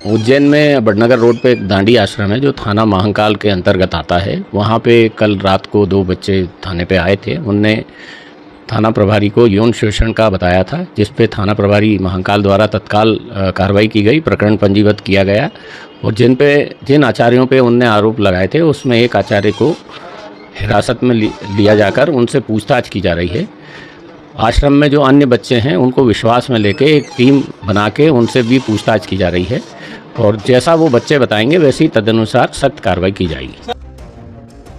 उज्जैन में बड़नगर रोड पे एक दांडी आश्रम है जो थाना महाकाल के अंतर्गत आता है। वहाँ पे कल रात को 2 बच्चे थाने पे आए थे। उनने थाना प्रभारी को यौन शोषण का बताया था, जिस पे थाना प्रभारी महाकाल द्वारा तत्काल कार्रवाई की गई, प्रकरण पंजीबद्ध किया गया और जिन आचार्यों पे उनने आरोप लगाए थे उसमें एक आचार्य को हिरासत में लिया जाकर उनसे पूछताछ की जा रही है। आश्रम में जो अन्य बच्चे हैं उनको विश्वास में लेके एक टीम बना के उनसे भी पूछताछ की जा रही है और जैसा वो बच्चे बताएंगे वैसी तदनुसार सख्त कार्रवाई की जाएगी।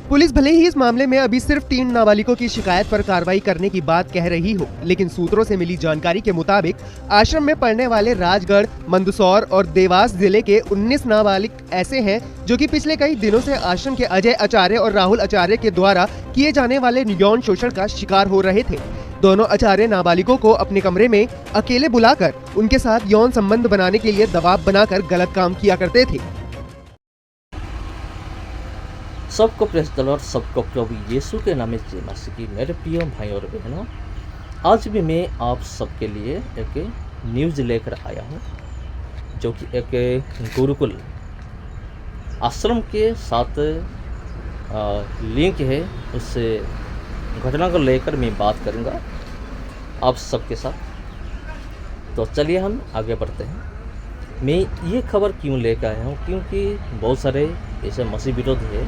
पुलिस भले ही इस मामले में अभी सिर्फ 3 नाबालिगों की शिकायत पर कार्रवाई करने की बात कह रही हो, लेकिन सूत्रों से मिली जानकारी के मुताबिक आश्रम में पढ़ने वाले राजगढ़, मंदसौर और देवास जिले के 19 नाबालिग ऐसे हैं जो कि पिछले कई दिनों से आश्रम के अजय आचार्य और राहुल आचार्य के द्वारा किए जाने वाले यौन शोषण का शिकार हो रहे थे। दोनों आचार्य नाबालिगों को अपने कमरे में अकेले बुलाकर उनके साथ यौन संबंध बनाने के लिए दबाव बनाकर गलत काम किया करते थे। सबको प्रेस द लॉर्ड, सबको प्रभु यीशु के नाम में जय मसीह की। मेरे प्रिय भाई और बहनों, आज भी मैं आप सबके लिए एक न्यूज़ लेकर आया हूँ जो कि एक गुरुकुल आश्रम के साथ लिंक है। उस घटना को लेकर मैं बात करूँगा आप सबके साथ। तो चलिए हम आगे बढ़ते हैं। मैं ये खबर क्यों लेकर आया हूँ, क्योंकि बहुत सारे ऐसे मसीह विरोधी है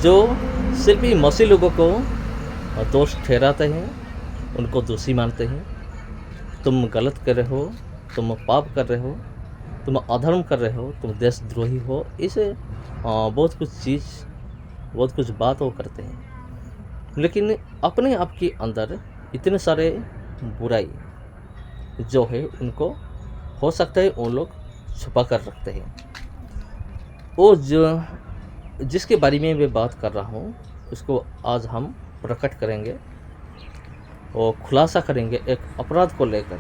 जो सिर्फ ही मसीह लोगों को दोष ठहराते हैं, उनको दोषी मानते हैं। तुम गलत कर रहे हो, तुम पाप कर रहे हो, तुम अधर्म कर रहे हो, तुम देशद्रोही हो, इसे बहुत कुछ बात वो करते हैं। लेकिन अपने आप के अंदर इतने सारे बुराई जो है उनको हो सकता है उन लोग छुपा कर रखते हैं। वो जो जिसके बारे में मैं बात कर रहा हूँ उसको आज हम प्रकट करेंगे और खुलासा करेंगे। एक अपराध को लेकर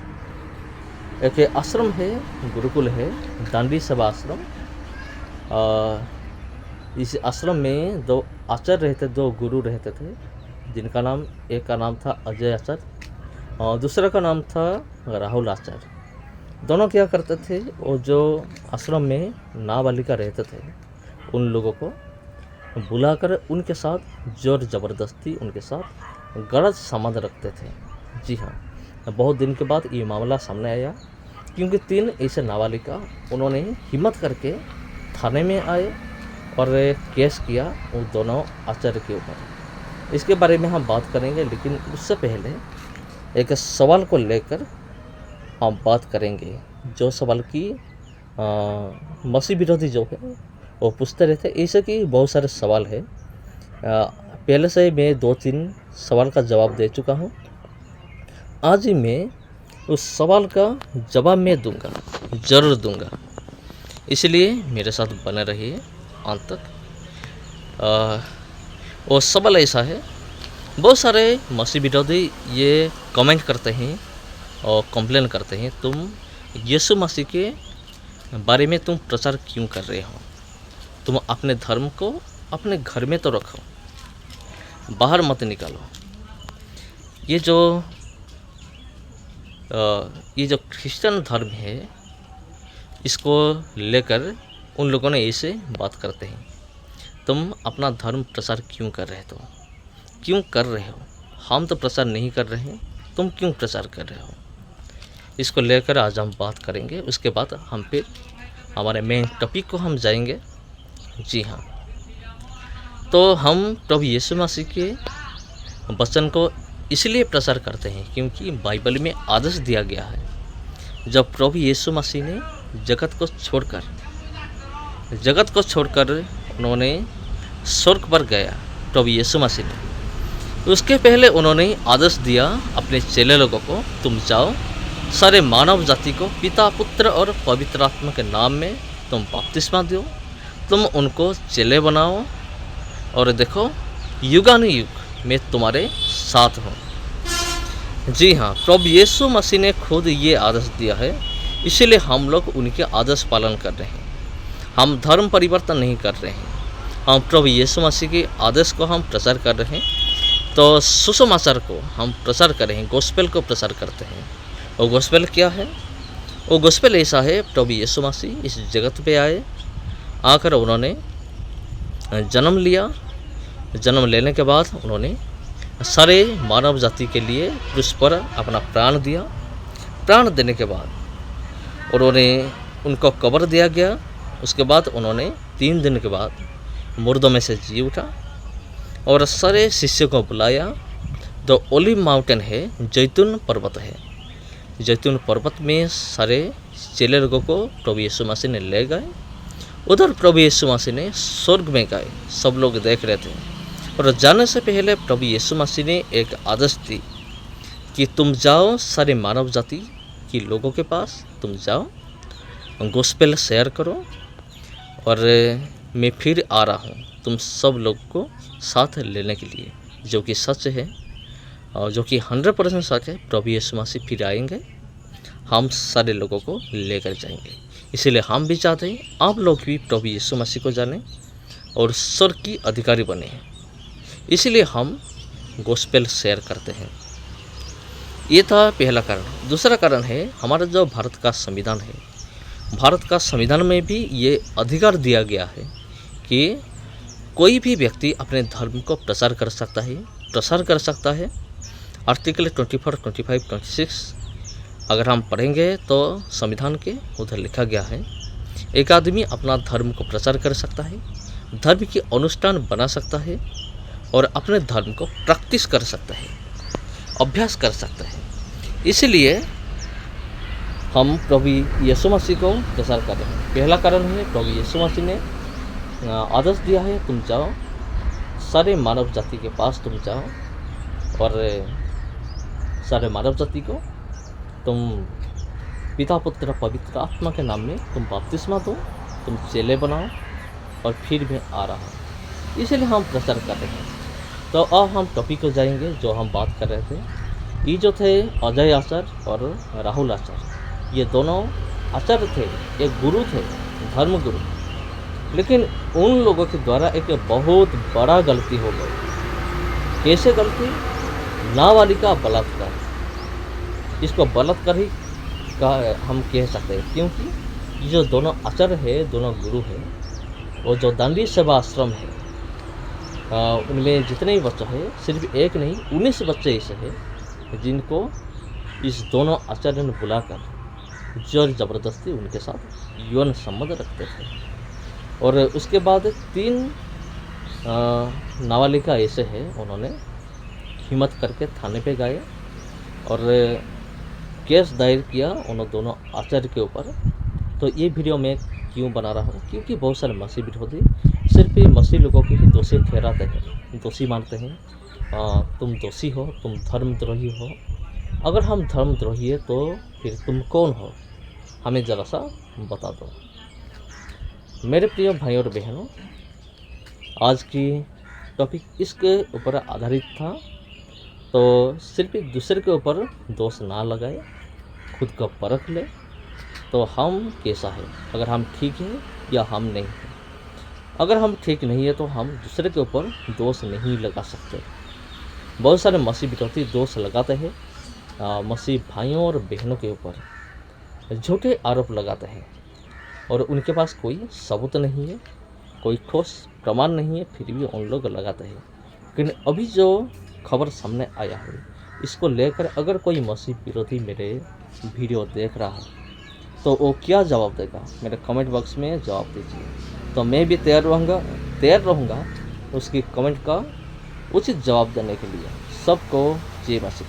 एक आश्रम है, गुरुकुल है, दांडी सभा आश्रम। इस आश्रम में 2 आचार्य रहते, 2 गुरु रहते थे, जिनका नाम, एक का नाम था अजय आचार्य और दूसरा का नाम था राहुल आचार्य। दोनों क्या करते थे, वो जो आश्रम में नाबालिका रहते थे उन लोगों को बुलाकर उनके साथ जोर ज़बरदस्ती उनके साथ गलत संबंध रखते थे। जी हाँ, बहुत दिन के बाद ये मामला सामने आया क्योंकि 3 ऐसे नाबालिका उन्होंने हिम्मत करके थाने में आए और केस किया उन दोनों आचार्य के ऊपर। इसके बारे में हम बात करेंगे, लेकिन उससे पहले एक सवाल को लेकर हम बात करेंगे, जो सवाल की मसीह विरोधी जो है वो पूछते रहते। ऐसे कि बहुत सारे सवाल है, पहले से मैं 2-3 सवाल का जवाब दे चुका हूँ। आज ही मैं उस सवाल का जवाब मैं दूंगा, ज़रूर दूंगा, इसलिए मेरे साथ बने रहिए अंत तक। वो सवाल ऐसा है, बहुत सारे मसीह विरोधी ये कमेंट करते हैं और कंप्लेन करते हैं, तुम यीशु मसीह के बारे में तुम प्रचार क्यों कर रहे हो? तुम अपने धर्म को अपने घर में तो रखो, बाहर मत निकालो। ये जो क्रिश्चियन धर्म है, इसको लेकर उन लोगों ने ऐसे बात करते हैं, तुम अपना धर्म प्रचार क्यों कर रहे हो? क्यों कर रहे हो? हम तो प्रचार नहीं कर रहे हैं, तुम क्यों प्रचार कर रहे हो? इसको लेकर आज हम बात करेंगे। उसके बाद हम फिर हमारे मेन टॉपिक को हम जाएंगे। जी हाँ, तो हम प्रभु यीशु मसीह के वचन को इसलिए प्रचार करते हैं क्योंकि बाइबल में आदेश दिया गया है, जब प्रभु यीशु मसीह ने जगत को छोड़कर उन्होंने स्वर्ग पर गया, प्रभु यीशु मसीह ने, उसके पहले उन्होंने आदेश दिया अपने चेले लोगों को, तुम जाओ सारे मानव जाति को पिता, पुत्र और पवित्र आत्मा के नाम में तुम बपतिस्मा दो, तुम उनको चेले बनाओ और देखो युगानुयुग मैं तुम्हारे साथ हूँ। जी हाँ, प्रभु यीशु मसीह ने खुद ये आदेश दिया है, इसीलिए हम लोग उनके आदेश पालन कर रहे हैं। हम धर्म परिवर्तन नहीं कर रहे हैं, हम प्रभु यीशु मसीह के आदेश को हम प्रचार कर रहे हैं। तो सुसमाचार को हम प्रचार कर रहे हैं, गॉस्पेल को प्रचार करते हैं। और गॉस्पेल क्या है? वो गोस्पेल ऐसा है, प्रभु यीशु मसीह इस जगत पे आए, आकर उन्होंने जन्म लिया। जन्म लेने के बाद उन्होंने सारे मानव जाति के लिए क्रूस पर अपना प्राण दिया। प्राण देने के बाद उन्होंने उनको कब्र दिया गया। उसके बाद उन्होंने 3 दिन के बाद मुर्दों में से जी उठा और सारे शिष्यों को बुलाया। द ओलिव माउंटेन है, जैतून पर्वत है। जैतून पर्वत में सारे चेले लोगों को प्रभु यीशु मसीह ने ले गए। उधर प्रभु यीशु मसीह ने स्वर्ग में गए, सब लोग देख रहे थे। और जाने से पहले प्रभु यीशु मसीह ने एक आदेश दी कि तुम जाओ सारे मानव जाति के लोगों के पास, तुम जाओ गोस्पेल शेयर करो और मैं फिर आ रहा हूँ तुम सब लोग को साथ लेने के लिए। जो कि सच है और जो कि 100% सच है। प्रभु यीशु मसीह फिर आएंगे, हम सारे लोगों को लेकर जाएंगे। इसीलिए हम भी चाहते हैं आप लोग भी प्रभु यीशु मसीह को जानें और स्वर्ग की अधिकारी बने। इसीलिए हम गोस्पेल शेयर करते हैं। ये था पहला कारण। दूसरा कारण है हमारा जो भारत का संविधान है। भारत का संविधान में भी ये अधिकार दिया गया है कि कोई भी व्यक्ति अपने धर्म को प्रचार कर सकता है। आर्टिकल 24, 25, 26 अगर हम पढ़ेंगे तो संविधान के उधर लिखा गया है एक आदमी अपना धर्म को प्रचार कर सकता है, धर्म की अनुष्ठान बना सकता है और अपने धर्म को प्रैक्टिस कर सकता है, अभ्यास कर सकता है। इसलिए हम प्रभु यीशु मसीह को प्रचार कर रहे हैं। पहला कारण है प्रभु यीशु मसीह ने आदेश दिया है तुम जाओ सारे मानव जाति के पास, तुम जाओ और सारे मानव जाति को तुम पिता पुत्र पवित्र आत्मा के नाम में तुम बपतिस्मा दो, तुम चेले बनाओ और फिर मैं आ रहा हूँ। इसलिए हम प्रचार कर रहे हैं। तो अब हम टॉपिक को जाएंगे जो हम बात कर रहे थे। ये जो थे अजय आचार्य और राहुल आचार्य, ये दोनों आचार्य थे, एक गुरु थे, धर्म गुरु। लेकिन उन लोगों के द्वारा एक बहुत बड़ा गलती हो गई। कैसे गलती? नाबालिका बलात्कार। इसको बलात्कार ही का हम कह सकते हैं, क्योंकि ये जो दोनों आचार्य है, दोनों गुरु है, वो जो दांडी सेवा आश्रम है उनमें जितने भी बच्चे हैं, सिर्फ एक नहीं 19 बच्चे ऐसे हैं जिनको इस दोनों आचार्य ने बुलाकर जोर ज़बरदस्ती उनके साथ यौन संबंध रखते थे। और उसके बाद 3 नाबालिका ऐसे हैं, उन्होंने हिम्मत करके थाने पे गए और केस दायर किया उन दोनों आचार्य के ऊपर। तो ये वीडियो मैं क्यों बना रहा हूँ? क्योंकि बहुत सारे मसीह विरोधी सिर्फ मसीह लोगों को ही दोषी ठहराते हैं, दोषी मानते हैं। तुम दोषी हो, तुम धर्मद्रोही हो। अगर हम धर्मद्रोही है तो फिर तुम कौन हो? हमें ज़रा सा बता दो। मेरे प्रिय भाई और बहनों, आज की टॉपिक इसके ऊपर आधारित था। तो सिर्फ दूसरे के ऊपर दोष ना लगाए, खुद को परख ले तो हम कैसा है, अगर हम ठीक हैं या हम नहीं हैं। अगर हम ठीक नहीं है तो हम दूसरे के ऊपर दोष नहीं लगा सकते। बहुत सारे मसीह विरोधी दोष लगाते हैं मसीह भाइयों और बहनों के ऊपर, झूठे आरोप लगाते हैं और उनके पास कोई सबूत नहीं है, कोई ठोस प्रमाण नहीं है, फिर भी उन लोग लगाते हैं। लेकिन अभी जो खबर सामने आया है, इसको लेकर अगर कोई मसीह विरोधी मेरे वीडियो देख रहा है तो वो क्या जवाब देगा? मेरे कमेंट बॉक्स में जवाब दीजिए। तो मैं भी तैयार रहूँगा उसकी कमेंट का उचित जवाब देने के लिए। सबको जय मसीह।